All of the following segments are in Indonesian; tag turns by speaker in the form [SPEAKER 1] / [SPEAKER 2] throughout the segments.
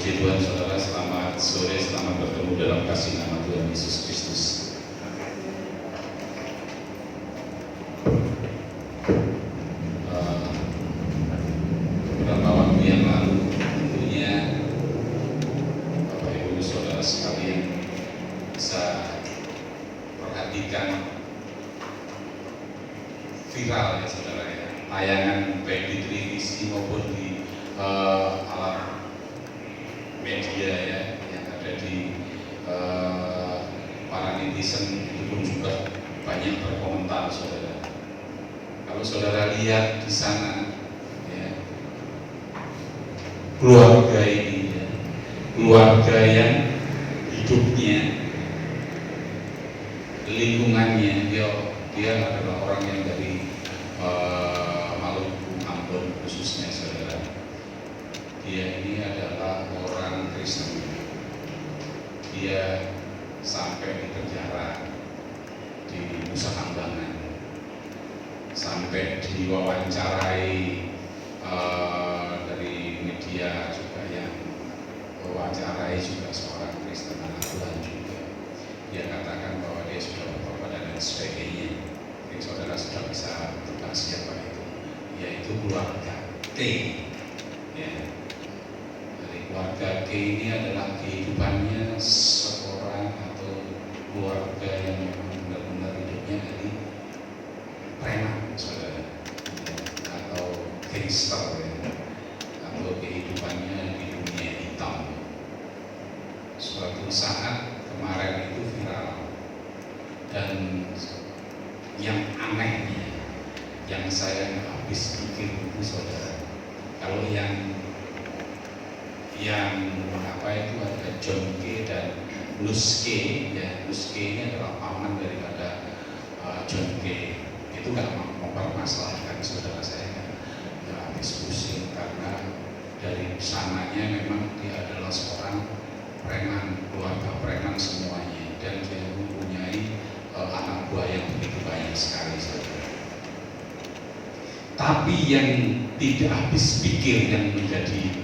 [SPEAKER 1] Puji Tuhan saudara, selamat sore, selamat bertemu dalam kasih nama Tuhan Yesus Kristus. Beberapa waktu yang lalu tentunya Bapak Ibu saudara sekalian bisa perhatikan viral ya saudara ya, tayangan baik di televisi maupun di alat media ya yang ada di para netizen itu pun juga banyak berkomentar saudara. Kalau saudara lihat di sana ya, keluarga ini ya, keluarga yang hidupnya lingkungannya dia adalah orang yang dari Maluku, Ambon khususnya saudara. Dia ini adalah orang Kristen. Dia sampai di penjara di Nusa Kambangan, sampai diwawancarai dari media juga yang mewawancarai juga seorang Kristen anak Tuhan juga. Dia katakan bahwa dia sudah bertobat dan lain sebagainya. Mungkin saudara sudah bisa tebak siapa itu, yaitu keluarga T. Ya. Keluarga K ini adalah kehidupannya seorang atau keluarga yang benar-benar hidupnya dari preman saudara, atau gangster ya, atau kehidupannya di dunia hitam. Suatu saat kemarin itu viral, dan yang anehnya yang saya nggak habis pikir itu saudara, kalau yang apa itu ada John K dan Luz K ya. Luz K ini adalah paman daripada John K. Itu nggak mempermasalahkan saudara, saya nggak habis pusing karena dari sananya memang dia adalah seorang preman, keluarga preman semuanya, dan dia mempunyai anak buah yang begitu banyak sekali saudara. Tapi yang tidak habis pikir yang menjadi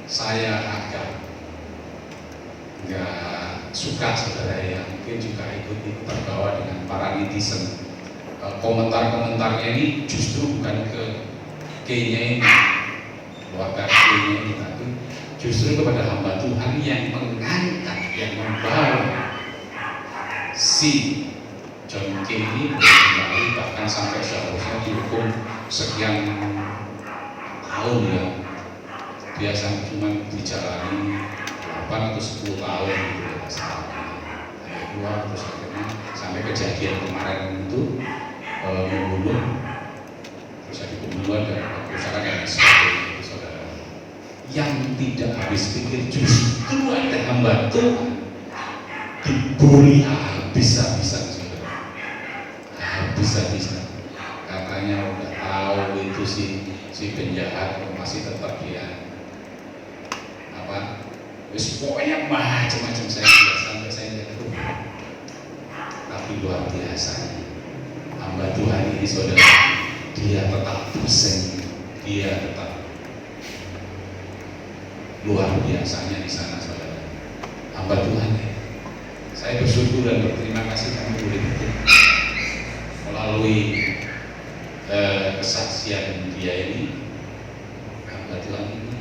[SPEAKER 1] saya agak nggak suka saudara ya, mungkin juga ikut terbawa dengan para netizen. Komentar-komentarnya ini justru bukan ke K-nya ini, keluarga K-nya ini, tapi justru kepada hamba Tuhan yang mengangkat, yang membawa si John K ini kembali, bahkan sampai seharusnya dihukum sekian tahun ya, biasanya cuma dijalani 8 atau 10 tahun gitu ya masalahnya. Hanya keluar terus akhirnya sampai kejadian kemarin itu membunuh, terus ada pembunuhan dan perusahaan dan sebagainya itu saudara. Yang tidak habis pikir justru ada hamba Tuhan dibully habis-habisan saudara, habis-habisan. Katanya udah tahu itu si penjahat masih tetap dia apa, wis pokoknya macam-macam saya lihat sampai saya lihat itu. Tapi luar biasanya hamba Tuhan ini saudara, dia tetap bersenyum, dia tetap luar biasanya di sana saudara, hamba Tuhan ya. Saya bersyukur dan berterima kasih kami boleh melalui kesaksian dia ini, hamba Tuhan ini,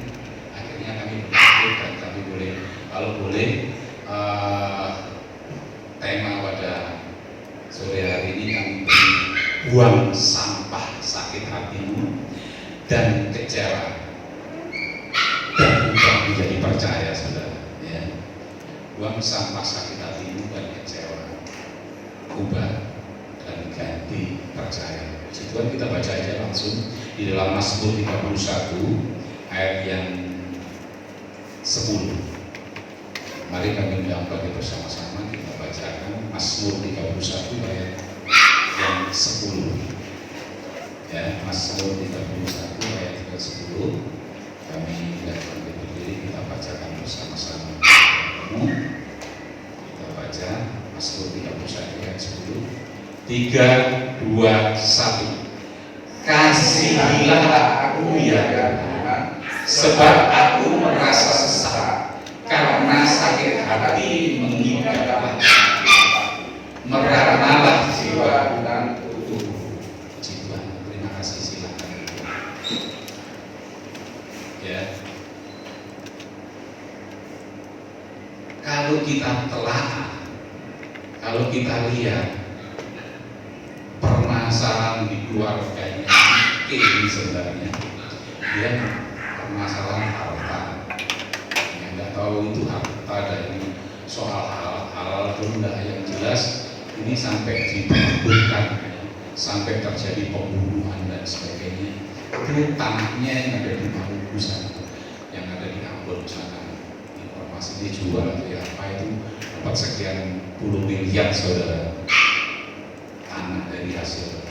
[SPEAKER 1] akhirnya kami bersyukur dan kami boleh, kalau boleh tema pada sore hari ini kami beri buang sampah sakit hatimu dan kecewa dan ubah menjadi percaya saudara ya. Buang sampah sakit hatimu dan kecewa, ubah dan ganti percaya. Tuhan, kita baca aja langsung di dalam Mazmur 31 ayat yang 10. Mari kami bagi bersama-sama, kita bacakan Mazmur 31 ayat yang 10 ya. Mazmur 31 ayat yang 10 kami berdiri, kita bacakan bersama-sama. Kita baca Mazmur 31 ayat 10. 3, 2, 1. Kasihilah aku ya Tuhan, sebab aku merasa sesak karena sakit hati menghinggapi. Meranalah jiwa dan tubuh. Puji Tuhan, terima kasih, silakan. Ya. Kalau kita telah, kalau kita lihat permasalahan di keluarganya ini sebenarnya dia permasalahan harta. Yang nggak tahu itu harta dari soal hal rendah yang jelas. Ini sampai diperbutkan, sampai terjadi pembunuhan dan sebagainya. Itu tanahnya yang ada di Maluku sana, yang ada di Ambon sana. Informasinya jual atau apa itu dapat sekian puluh miliar saudara, tanah dari hasil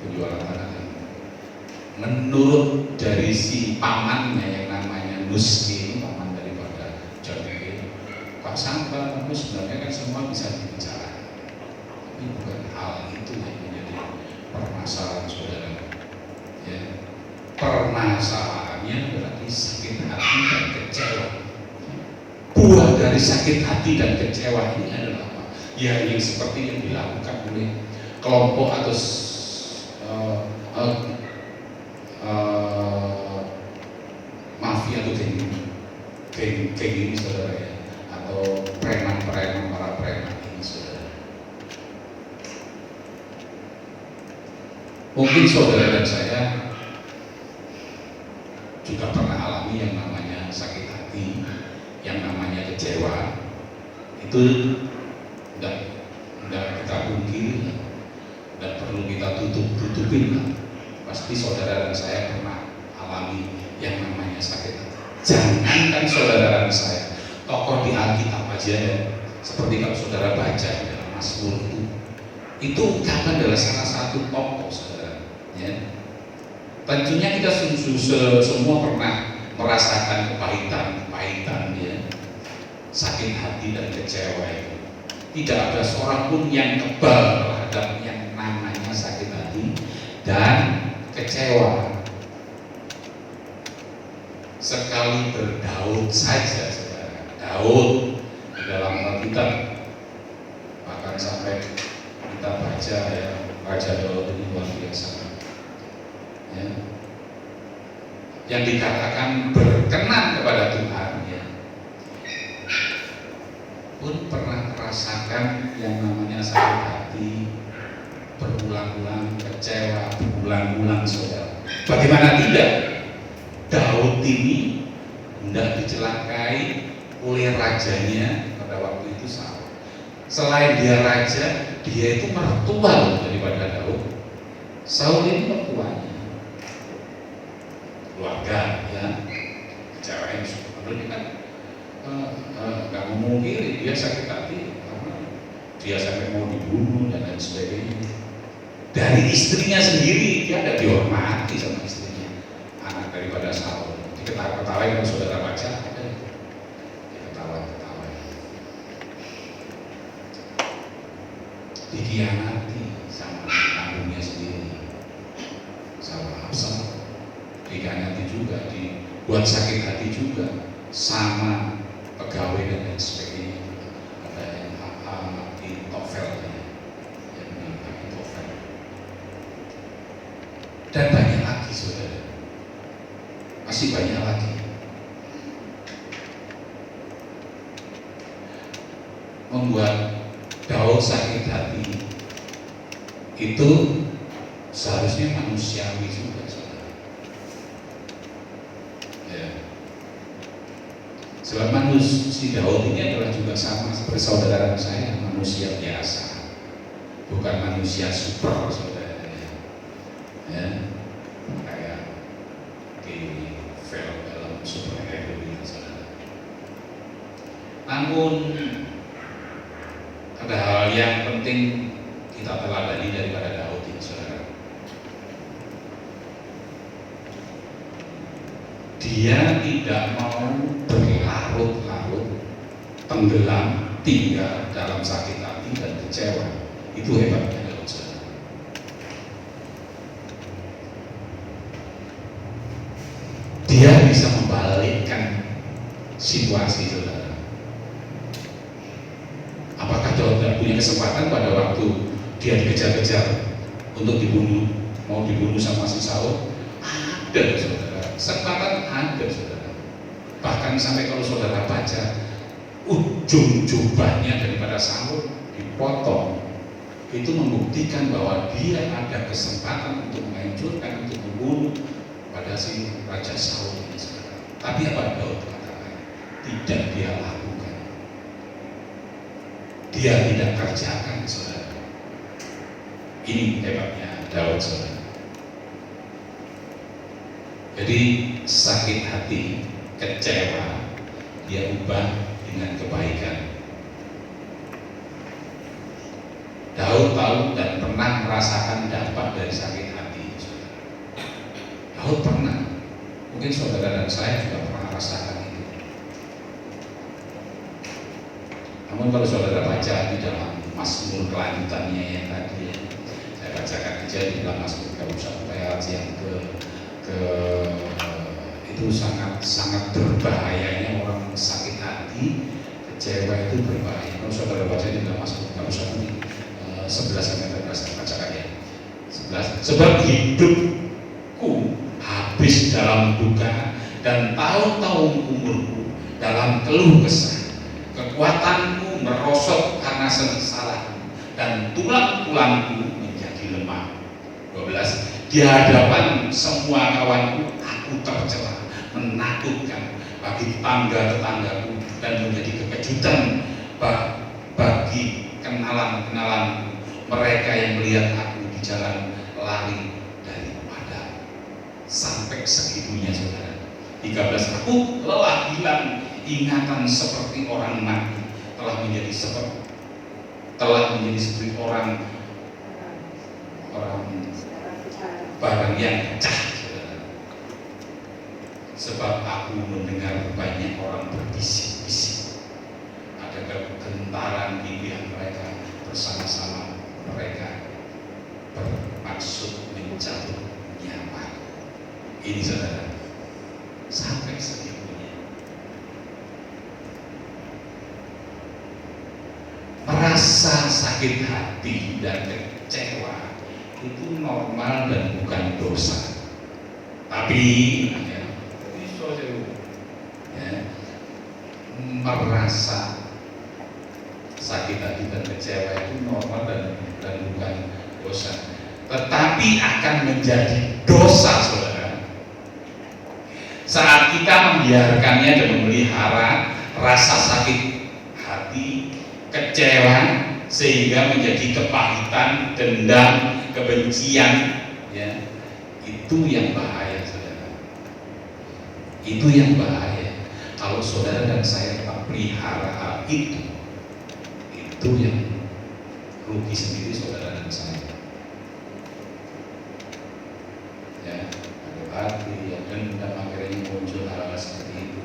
[SPEAKER 1] penjualan tanah. Menurut dari si pamannya yang namanya Nuski, paman daripada John Kay, Pak Sangka itu sebenarnya kan semua bisa dibicarakan. Ini bukan hal itu yang menjadi permasalahan saudara. Ya. Permasalahannya berarti sakit hati dan kecewa. Buah dari sakit hati dan kecewa ini adalah apa? Ya, yang seperti yang dilakukan oleh kelompok atau mafia atau geng ini saudara ya, atau preman-preman, para preman ini saudara. Mungkin saudara dan saya juga pernah alami yang namanya sakit hati, yang namanya kecewa. Itu tidak kita pungkiri, tidak perlu kita tutupin. Pasti saudara dan saya pernah alami yang namanya sakit hati. Jangankan saudara dan saya, tokoh di Alkitab aja ya, seperti kalau saudara baca dalam Mazmur itu kan adalah salah satu tokoh saudara. Ya. Tentunya kita semua pernah merasakan kepahitan ya, sakit hati dan kecewa itu. Tidak ada seorang pun yang kebal terhadap yang namanya sakit hati dan kecewa. Sekali berdaud saja saudara, Daud di dalam Alkitab, bahkan sampai kita baca ya, Raja Daud ini luar biasa. Ya. Yang dikatakan berkenan kepada Tuhan ya, pun pernah merasakan yang namanya sakit hati, berulang-ulang kecewa, berulang-ulang saudara. Bagaimana tidak? Daud ini tidak dicelakai oleh rajanya pada waktu itu Saul. Selain dia raja, dia itu mertua daripada Daud. Saul ini mertuanya. Keluarga ya, kecewain sebenarnya kan nggak memungkiri dia sakit hati karena dia sampai mau dibunuh dan lain sebagainya. Dari istrinya sendiri dia ada dihormati sama istrinya, anak daripada Saul. Diketawain kalau saudara baca ada diketawain, dikhianati sama kandungnya sendiri, sama Absalom. Dikhianati juga, dibuat sakit hati juga sama pegawai dan lain sebagainya. Ada yang mati Tofel yang mati Tofel, dan banyak lagi saudara, masih banyak lagi. Membuat Daud sakit hati itu seharusnya manusiawi juga saudara. Sebab manusia si Daud ini adalah juga sama seperti saudara saya, manusia biasa, bukan manusia super saudara. Ya, kayak di film superhero ini saudara. Namun ada hal yang penting kita teladani daripada Daud ini saudara. Dia tidak mau berlarut-larut, tenggelam, tinggal dalam sakit hati dan kecewa. Itu hebatnya Daud saudara. Dia bisa membalas situasi saudara. Apakah saudara punya kesempatan pada waktu dia dikejar-kejar untuk dibunuh, mau dibunuh sama si Saul? Ada saudara, kesempatan ada saudara. Bahkan sampai kalau saudara baca ujung jubahnya daripada Saul dipotong, itu membuktikan bahwa dia ada kesempatan untuk menghancurkan, untuk membunuh pada si Raja Saul ini saudara. Tapi apa Daud katakan? Tidak dia lakukan, dia tidak kerjakan saudara. Ini hebatnya Daud saudara. Jadi sakit hati, kecewa, dia ubah dengan kebaikan. Daud tahu dan pernah merasakan dampak dari sakit hati saudara. Daud pernah, mungkin saudara dan saya juga pernah merasakan itu. Namun kalau saudara baca di dalam Mazmur kelanjutannya yang tadi saya bacakan aja di dalam Mazmur 31 ayat yang itu sangat berbahayanya orang sakit hati, kecewa itu berbahaya. Kalau saudara baca di dalam Mazmur 31 11 sampai 13 saya bacakan ya. 11. Sebab hidupku habis dalam duka dan tahun-tahun umurku dalam keluh kesah. Kekuatanku merosot karena sengsaraku dan tulang-tulangku menjadi lemah. 12. Di hadapan semua kawanku aku tercela, menakutkan bagi tetangga-tetanggaku dan menjadi kekejutan bagi kenalan-kenalanku, mereka yang melihat aku di jalan lari daripada. Sampai segitunya saudara. 13. Aku lelah hilang ingatan seperti orang mati, telah menjadi seperti orang barang yang pecah saudara. Sebab aku mendengar banyak orang berbisik-bisik, ada kegentaran di pihak mereka, bersama-sama mereka bermaksud mencabut nyawa. Ini saudara, sampai segitunya. Merasa sakit hati dan kecewa itu normal dan bukan dosa. Tapi merasa sakit hati dan kecewa itu normal dan bukan dosa. Tetapi akan menjadi dosa saudara saat kita membiarkannya dan memelihara rasa sakit hati, kecewa, sehingga menjadi kepahitan, dendam, kebencian, ya. Itu yang bahaya saudara. Itu yang bahaya. Kalau saudara dan saya tetap pelihara hal itu yang rugi sendiri saudara dan saya. Ya, hati, ya, dendam akhirnya muncul hal seperti itu.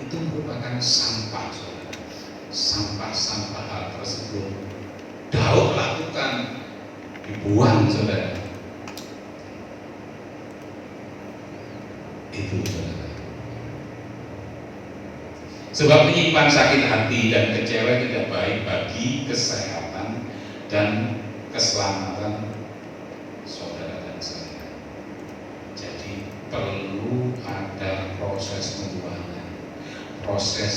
[SPEAKER 1] Itu merupakan sampah saudara. Sampah-sampah hal tersebut Daud lakukan, dibuang saudara. Itu saudara. Sebab menyimpan sakit hati dan kecewa tidak baik bagi kesehatan dan keselamatan saudara dan saya. Jadi perlu ada proses pembuangan, proses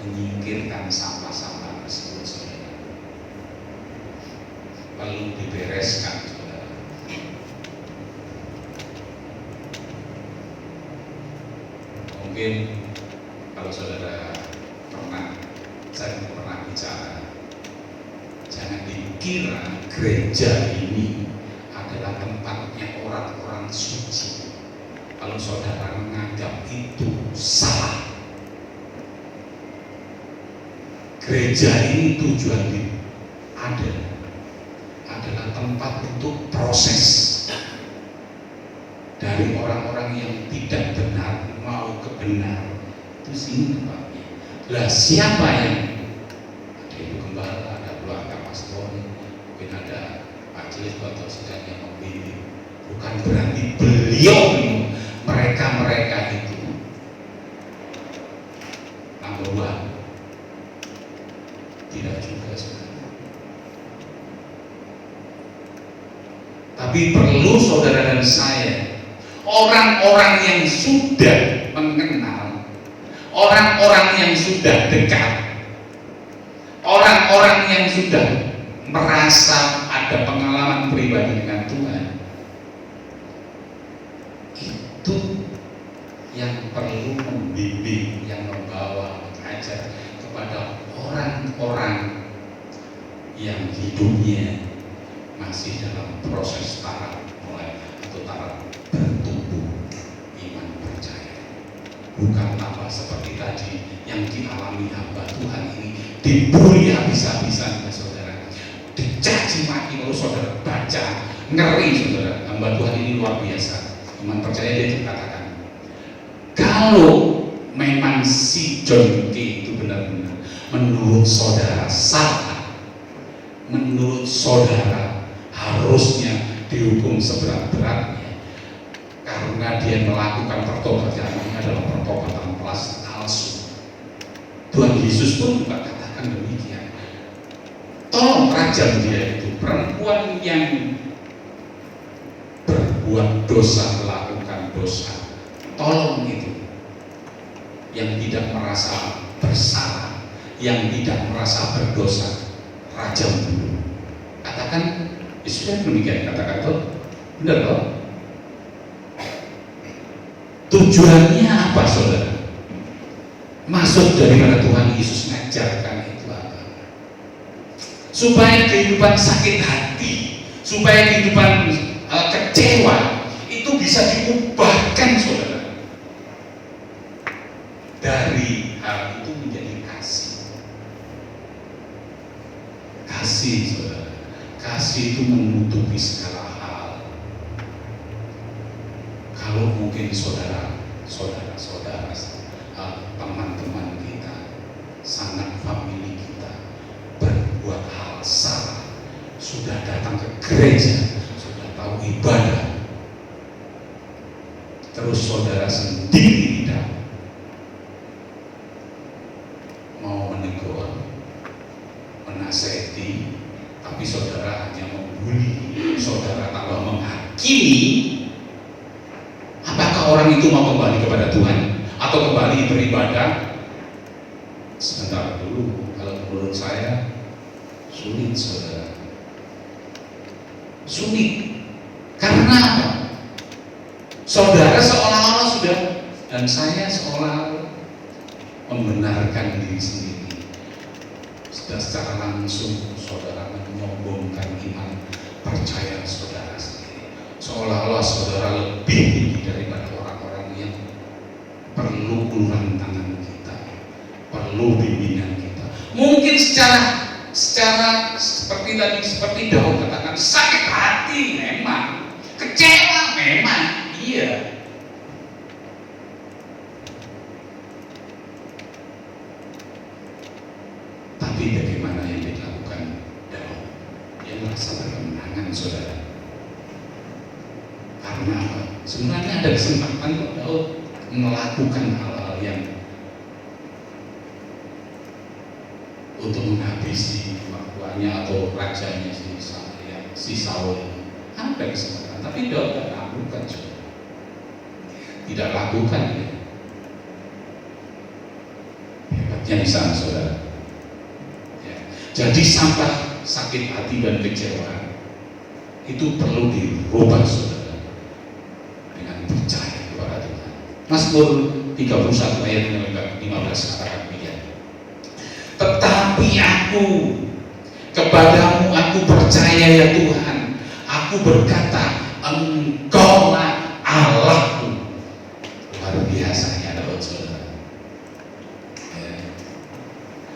[SPEAKER 1] menyingkirkan sampah-sampah tersebut saudara. Lalu dibereskan saudara. Mungkin kalau saudara saya pernah bicara, jangan dikira gereja ini adalah tempatnya orang-orang suci. Kalau saudara menganggap itu salah. Gereja ini tujuan adalah tempat untuk proses dari orang-orang yang tidak benar mau kebenar. Itu sini tempatnya. Lah siapa yang ada ibu gembala, ada keluarga pastor, mungkin ada majelis atau sidang yang membimbing. Bukan berarti beliau mereka itu Tapi perlu saudara dan saya, orang-orang yang sudah mengenal, orang-orang yang sudah dekat, orang-orang yang sudah merasa ada pengalaman pribadi dengan Tuhan, itu yang perlu membimbing, yang membawa, mengajar kepada orang-orang yang hidupnya masih dalam proses taraf mulai atau taraf bertumbuh iman percaya. Bukan tambah seperti tadi yang dialami hamba Tuhan ini, dibully habis-habisan ya saudara, dicaci maki lalu saudara baca, ngeri saudara. Hamba Tuhan ini luar biasa iman percaya. Dia katakan, kalau memang si John K itu benar-benar menurut saudara salah, menurut saudara harusnya dihukum seberat-beratnya karena dia melakukan pertobatan adalah pertobatan palsu. Tuhan Yesus pun juga katakan demikian. Tolong rajam dia itu, perempuan yang berbuat dosa, melakukan dosa, tolong itu, yang tidak merasa bersalah, yang tidak merasa berdosa, rajam dulu. Katakan, sudah demikian, katakan tuh, benar loh. Tujuannya apa saudara? Maksud daripada Tuhan Yesus mengajarkan itu apa? Supaya kehidupan sakit hati, supaya kehidupan kecewa itu bisa diubahkan saudara, dari hal itu menjadi kasih. Kasih saudara. Kasih itu menutupi segala hal. Kalau mungkin saudara, teman-teman kita, sanak famili kita berbuat hal salah, sudah datang ke gereja, sudah tahu ibadah, terus saudara sendiri tidak mau menegur, menasihati, tapi saudara hanya membuli, saudara tambah menghakimi, apakah orang itu mau kembali kepada Tuhan atau kembali beribadah? Sebentar dulu, kalau menurut saya sulit saudara, sulit. Karena apa? Saudara seolah-olah sudah, dan saya seolah membenarkan diri sendiri, sudah secara langsung saudara menyombongkan iman percaya saudara sendiri, seolah-olah saudara lebih tinggi daripada orang-orang yang perlu uluran tangan kita, perlu bimbingan kita. Mungkin secara seperti tadi, seperti Daud katakan, sakit hati memang, kecewa memang, iya. Tapi bagaimana yang dilakukan Daud? Dia merasa berkemenangan saudara. Karena sebenarnya ada kesempatan kok Daud melakukan hal-hal yang untuk menghabisi mertuanya atau rajanya si Saul. Ada kesempatan, tapi Daud tidak lakukan saudara. Tidak lakukan ya. Hebatnya di sana saudara. Jadi sampah sakit hati dan kecewa itu perlu dirubah saudara dengan percaya kepada Tuhan. Mazmur 31 ayat 15 katakan demikian. Tetapi aku kepadamu aku percaya ya Tuhan, aku berkata Engkaulah Allahku. Luar biasanya Daud saudara.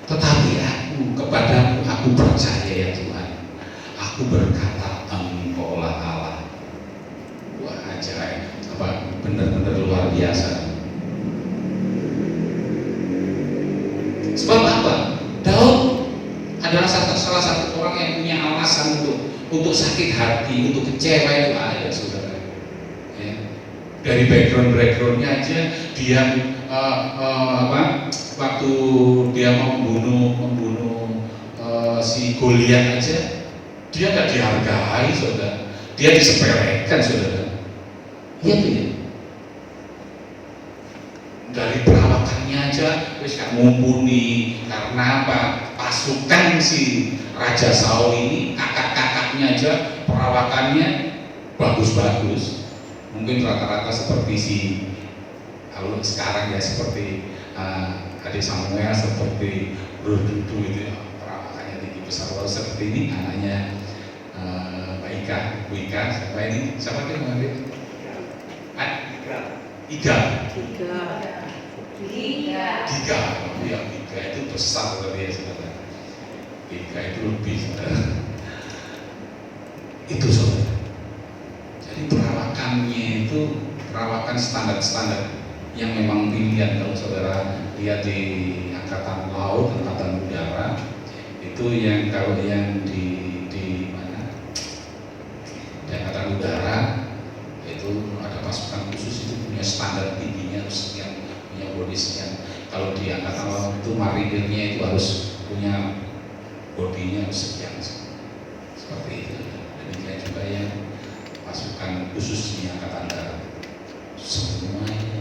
[SPEAKER 1] Tetapi kepadamu aku percaya ya Tuhan, aku berkata Engkaulah Allah. Wah ajaib, apa benar-benar luar biasa. Sebab apa? Daud adalah salah satu orang yang punya alasan untuk sakit hati, untuk kecewa itu ada saudara. Ya. Dari backgroundnya aja dia waktu dia membunuh si Goliat aja dia nggak dihargai saudara. dia disepelekan saudara. Iya tidak? Dari perawakannya aja wis gak mumpuni. Karena apa? Pasukan si Raja Saul ini, kakak-kakaknya aja perawakannya bagus-bagus. Mungkin rata-rata seperti si kalau sekarang ya seperti adik Samuel, seperti Bro Dudu itu ya, perawakannya tinggi besar. Kalau seperti ini anaknya Mbak Ika, Bu Ika, siapa ini? Siapa dia Mbak Ika? Ika. Ya, Ika itu besar tadi ya saudara. Ika itu lebih saudara. Itu saudara. Jadi perawakannya itu perawakan standar-standar yang memang pilihan. Kalau saudara lihat di angkatan laut, angkatan udara itu yang kalau yang di mana di angkatan udara itu ada pasukan khusus itu punya standar tingginya harus sekian, punya bodi sekian. Kalau di angkatan laut itu marinirnya itu harus punya bodinya harus sekian, seperti itu. Demikian juga yang pasukan khusus di angkatan darat semuanya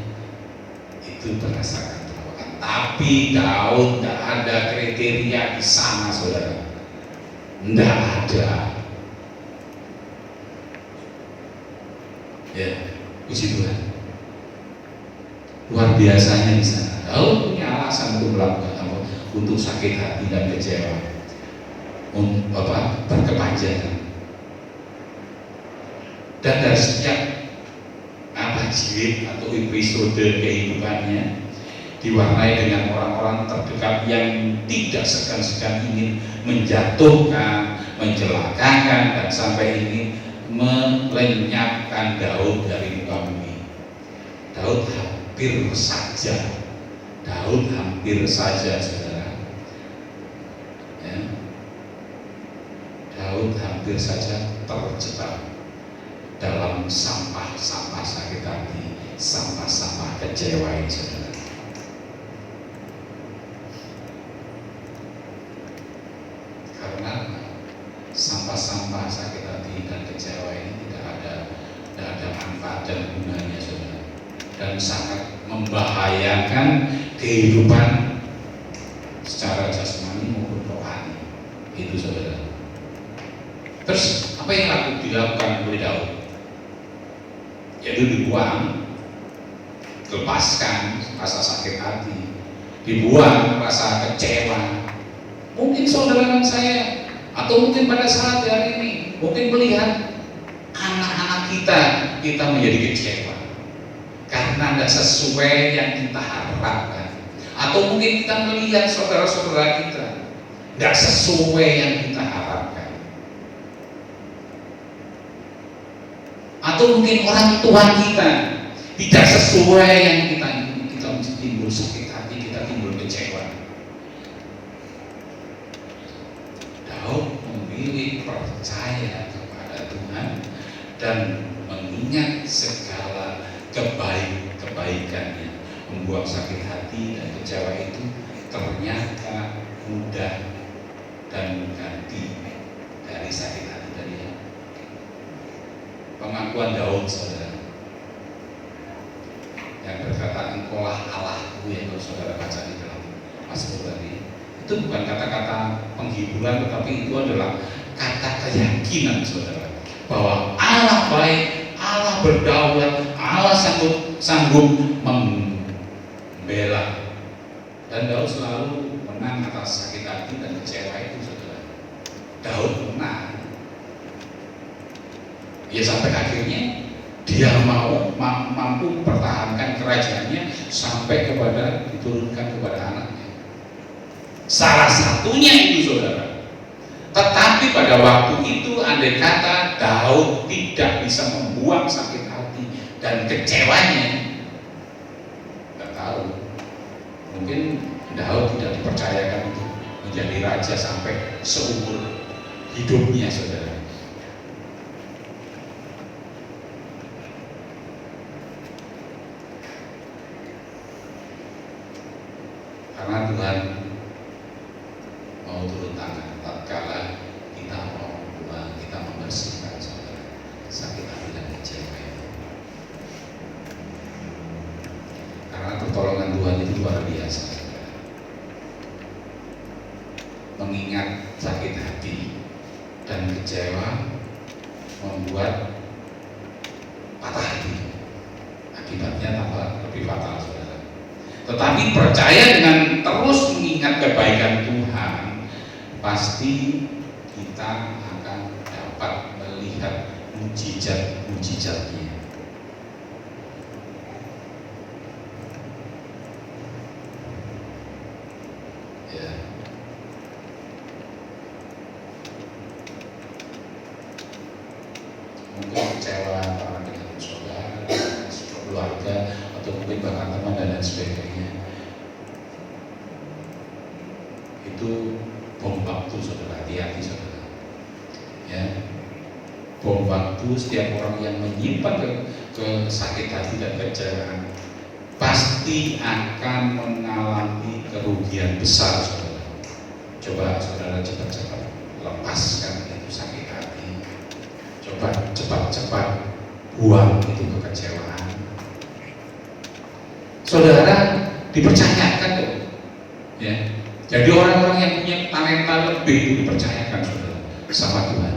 [SPEAKER 1] itu berdasarkan perawakan. Tapi Daud tidak ada kriteria di sana saudara, tidak ada. Ya, puji Tuhan. Luar biasanya di sana. Daud punya alasan untuk melakukan apa? Untuk sakit hati dan kecewa, berkepanjangan. Dan dari setiap jilid atau episode kehidupannya diwarnai dengan orang-orang terdekat yang tidak segan-segan ingin menjatuhkan, mencelakakan, dan sampai ini melenyapkan Daud dari muka bumi. Daud hampir saja saudara ya. Daud hampir saja terjebak dalam sampah-sampah sakit hati, sampah-sampah kecewa ini saudara. Karena sampah-sampah sakit hati dan kecewa ini tidak ada manfaat dan gunanya saudara, dan sangat membahayakan kehidupan secara jasmani maupun rohani itu saudara. Terus apa yang dilakukan oleh Daud? Yaitu dibuang, lepaskan rasa sakit hati, dibuang rasa kecewa. Mungkin saudara saya atau mungkin pada saat hari ini mungkin melihat anak-anak kita menjadi kecewa karena tidak sesuai yang kita harapkan, atau mungkin kita melihat saudara-saudara kita tidak sesuai yang kita harapkan, atau mungkin orang tua kita tidak sesuai yang kita timbul sakit hati, kita timbul kecewa. Daud memilih percaya kepada Tuhan dan mengingat segala kebaikannya. Membuang sakit hati dan kecewa itu ternyata mudah dan ganti dari sakit hati tadi ya. Pengakuan Daud saudara yang berkata engkaulah Allahku, yang kalau saudara baca di dalam Mazmur tadi, itu bukan kata-kata penghiburan, tetapi itu adalah kata keyakinan saudara bahwa Allah baik, Allah berdaulat, Allah sanggup membela. Dan Daud selalu menang atas sakit hati dan kecewa itu saudara. Daud menang. Ya sampai akhirnya dia mampu mempertahankan kerajaannya sampai kepada diturunkan kepada anaknya. Salah satunya itu saudara. Tetapi pada waktu itu andai kata Daud tidak bisa membuang sakit hati dan kecewanya, tidak tahu, mungkin Daud tidak dipercayakan untuk menjadi raja sampai seumur hidupnya saudara. Karena Tuhan mau turun tangan tatkala kita mau membuang, kita membersihkan saudara. kecewa membuat patah hati, akibatnya tambah lebih fatal, saudara. Tetapi percaya dengan terus mengingat kebaikan Tuhan, pasti kita akan dapat melihat mujizat-mujizatnya. Ya. Mungkin kecewa karena dengan saudara, keluarga, atau mungkin bahkan teman dan lain sebagainya. Itu bom waktu, saudara. Hati-hati, saudara. Ya, bom waktu. Setiap orang yang menyimpan sakit hati dan kecewaan pasti akan mengalami kerugian besar, saudara. Coba saudara cepat-cepat lepaskan itu sakit hati. Coba cepat-cepat buang itu kekecewaan. Saudara dipercayakan tuh, ya. Jadi orang-orang yang punya talenta lebih itu dipercayakan, saudara, sama Tuhan.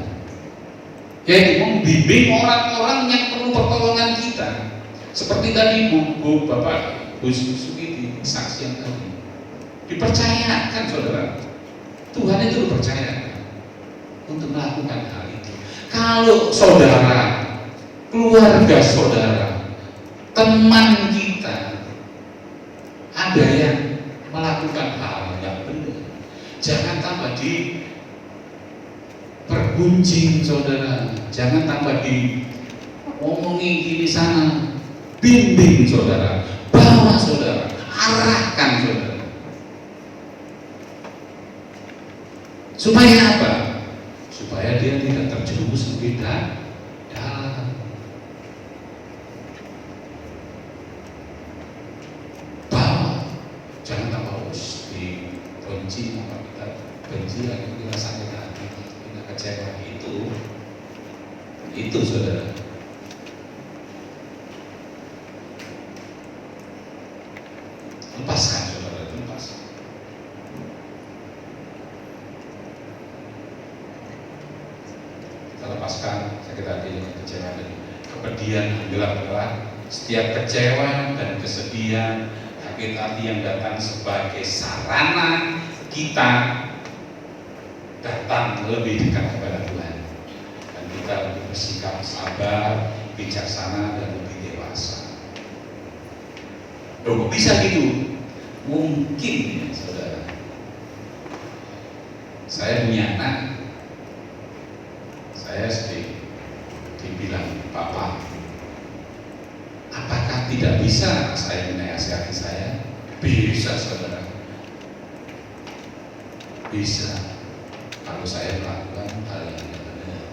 [SPEAKER 1] Yaitu membimbing orang-orang yang perlu pertolongan kita. Seperti tadi Bu Bapak Bu Suki saksi yang tadi dipercayakan, saudara. Tuhan itu dipercayakan untuk melakukan hal itu. Kalau saudara, keluarga saudara, teman kita ada yang melakukan hal yang benar, jangan tambah di pergunjing, saudara. Jangan tambah di ngomongin gini sana. Bimbing saudara, bawa saudara, arahkan saudara. Supaya apa? Supaya dia tidak terjerumus lebih dalam. Bawa, jangan tambah di benci, apa kita benci lagi, kita sakit hati, kita kecewa. Itu saudara. Lepaskan, saudara, lepaskan. Kita lepaskan sakit hati dan kecewaan dan kepedihan, gelap-gelap. Setiap kecewa dan kesedihan, sakit hati yang datang sebagai sarana kita datang lebih dekat kepada Tuhan, dan kita lebih bersikap sabar, bijaksana, dan lebih dewasa. Kok bisa gitu? Mungkin ya, saudara. Saya punya anak, saya dibilang, Papa, apakah tidak bisa saya menasihati saya? Bisa, saudara. Bisa, kalau saya melakukan hal yang benar.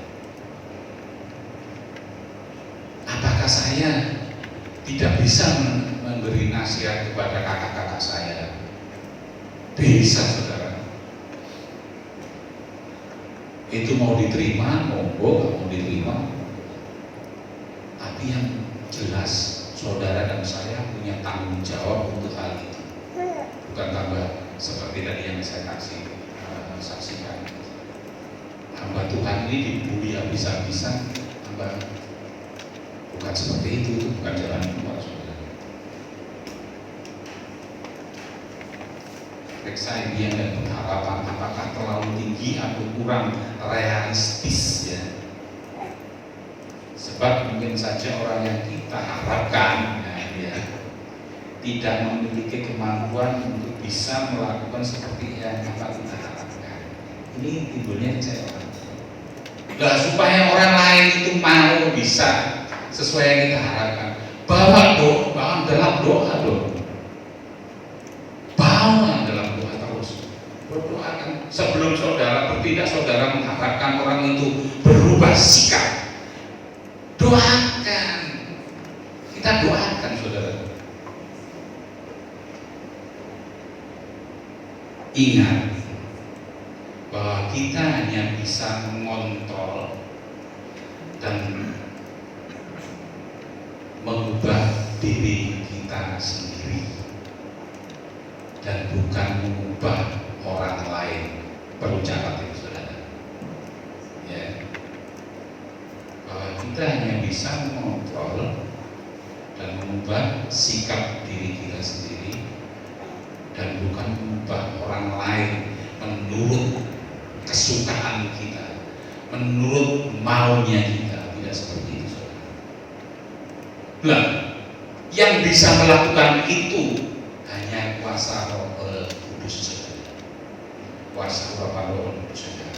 [SPEAKER 1] Apakah saya tidak bisa memberi nasihat kepada kakak-kakak saya? Bisa, saudara. Itu mau diterima, monggo. Mau diterima. Tapi yang jelas, saudara dan saya punya tanggung jawab untuk hal itu. Bukan tambah seperti tadi yang saya saksikan. Hamba Tuhan ini dibully habis-habisan, hamba bukan seperti itu bukan jalan keluar, saudara. Periksa impian dan pengharapan, apakah terlalu tinggi atau kurang realistis, ya. Sebab mungkin saja orang yang kita harapkan, ya, tidak memiliki kemampuan untuk bisa melakukan seperti yang kita harapkan. Ini timbulnya kecewa. Nah, supaya orang lain itu mau bisa sesuai yang kita harapkan, bawa dalam doa dong. Bawa dalam doa terus. Berdoakan sebelum saudara bertindak, saudara mengharapkan orang itu berubah sikap. Doakan. Kita doakan, saudara. Ingat bahwa kita hanya bisa mengontrol dan mengubah diri kita sendiri, dan bukan mengubah orang lain. Perlu catat itu, saudara. Ya. kita hanya bisa mengontrol dan mengubah sikap diri kita sendiri, dan bukan mengubah orang lain menurut kesukaan kita, menurut maunya kita. Tidak seperti itu, saudara. Nah, yang bisa melakukan itu hanya kuasa Roh Kudus saja, kuasa Bapa, Roh Kudus saja.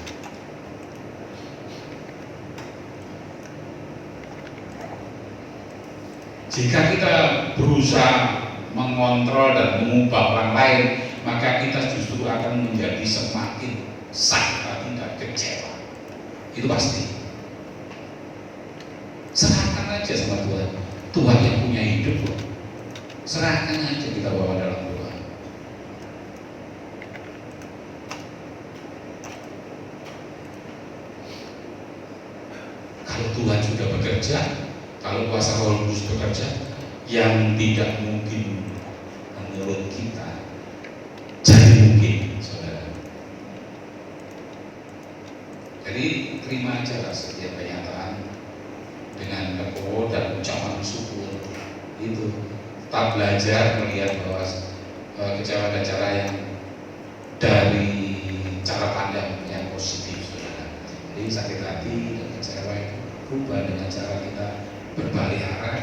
[SPEAKER 1] Jika kita berusaha mengontrol dan mengubah orang lain, maka kita justru akan menjadi semakin sakit dan kecewa. Itu pasti. Serahkan aja sama Tuhan. Tuhan yang punya hidup loh. Serahkan aja, kita bawa dalam Tuhan. Kalau Tuhan sudah bekerja, kalau kuasa Roh Kudus bekerja, yang tidak mungkin menurut kita jadi mungkin, saudara. Jadi terima aja lah setiap kenyataan dengan legowo dan ucapan syukur. Itu tetap belajar melihat bahwa kecewa dan cara yang dari cara pandang yang positif, saudara. Jadi sakit hati dan kecewa itu berubah dengan cara kita berbalik arah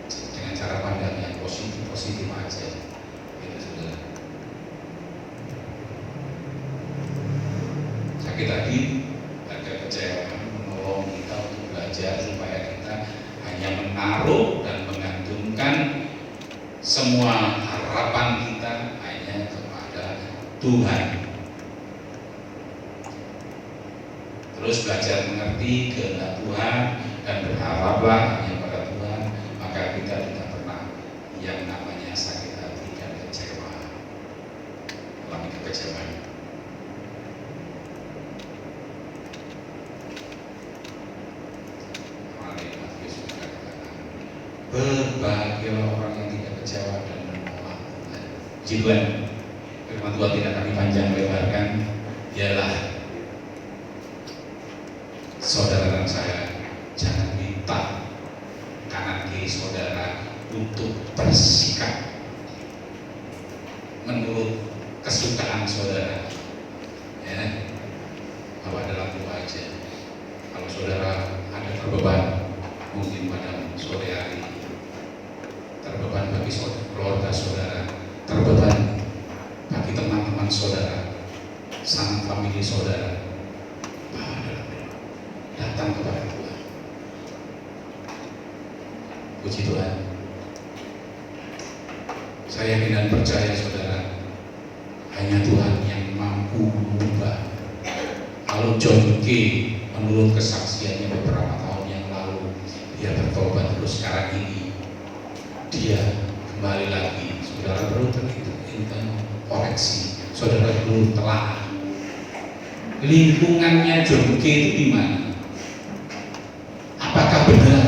[SPEAKER 1] dengan cara pandang yang positif aja. Itu sudah. Sakit hati, ada kecewa, menolong kita untuk belajar supaya kita hanya menaruh dan menggantungkan semua harapan kita hanya kepada Tuhan. Terus belajar mengerti kehendak Tuhan dan berharaplah hanya pada Tuhan, maka kita tidak pernah yang namanya sakit hati dan kecewa, alami kekecewaan. Berbahagia orang yang tidak kecewa dan menolak Tuhan. Tuhan, firman Tuhan tidak kami panjang lebarkan, ialah saudara dan saya jangan minta kanan kiri saudara untuk bersikap menurut kesukaan saudara, ya. Bawa dalam doa aja. Kalau saudara ada terbeban, mungkin pada sore hari, terbeban bagi keluarga saudara, terbeban bagi teman-teman saudara, sang famili saudara, bawa dalam doa, datang kepada Tuhan. Puji Tuhan. Saya yakin dan percaya saudara, hanya Tuhan yang mampu mengubah. Kalau John K. menurut kesaksiannya beberapa tahun yang lalu, dia bertobat, terus sekarang ini dia kembali lagi. Saudara perlu koreksi, saudara perlu telah lingkungannya John K. itu di mana? Apakah benar?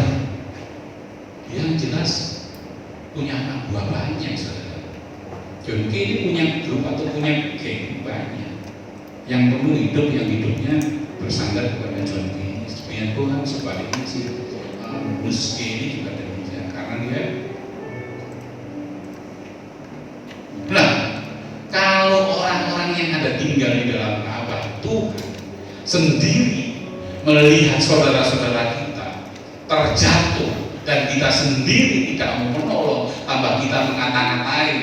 [SPEAKER 1] Yang jelas punya anak buah banyak, saudara. John K. ini punya grup atau punya geng banyak yang penuh hidup, yang hidupnya bersandar kepada John K. Sebenarnya Tuhan sebaliknya sih, Bruce K. ini juga demikian, karena dia. Nah, kalau orang-orang yang ada tinggal di dalam Ka'bah Tuhan sendiri melihat saudara-saudara kita terjatuh dan kita sendiri tidak mau menolong, tambah kita mengata-ngatain,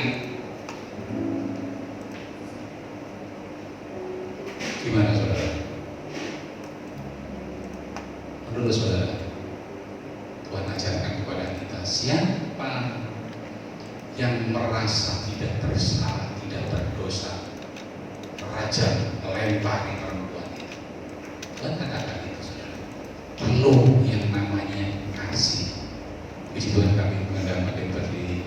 [SPEAKER 1] gimana saudara? Menurut saudara, Tuhan ajarkan kepada kita, siapa yang merasa tidak bersalah, tidak berdosa, raja melempari perempuan itu. Tuhan katakan itu, saudara. Perlu yang namanya kasih. Puji Tuhan, kami mendapat berdiri.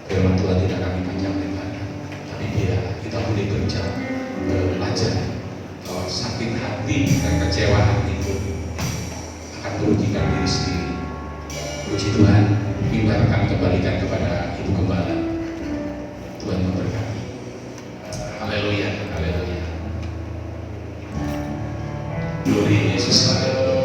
[SPEAKER 1] Firman Tuhan tidak kami panjang lebarkan, tapi biar kita boleh belajar bahwa sakit hati dan kecewaan itu akan merugikan diri sendiri. Puji Tuhan, mimbar kami kembalikan kepada Ibu Gembala. Tuhan memberkati. Haleluya, haleluya. Glory Yesus, haleluya.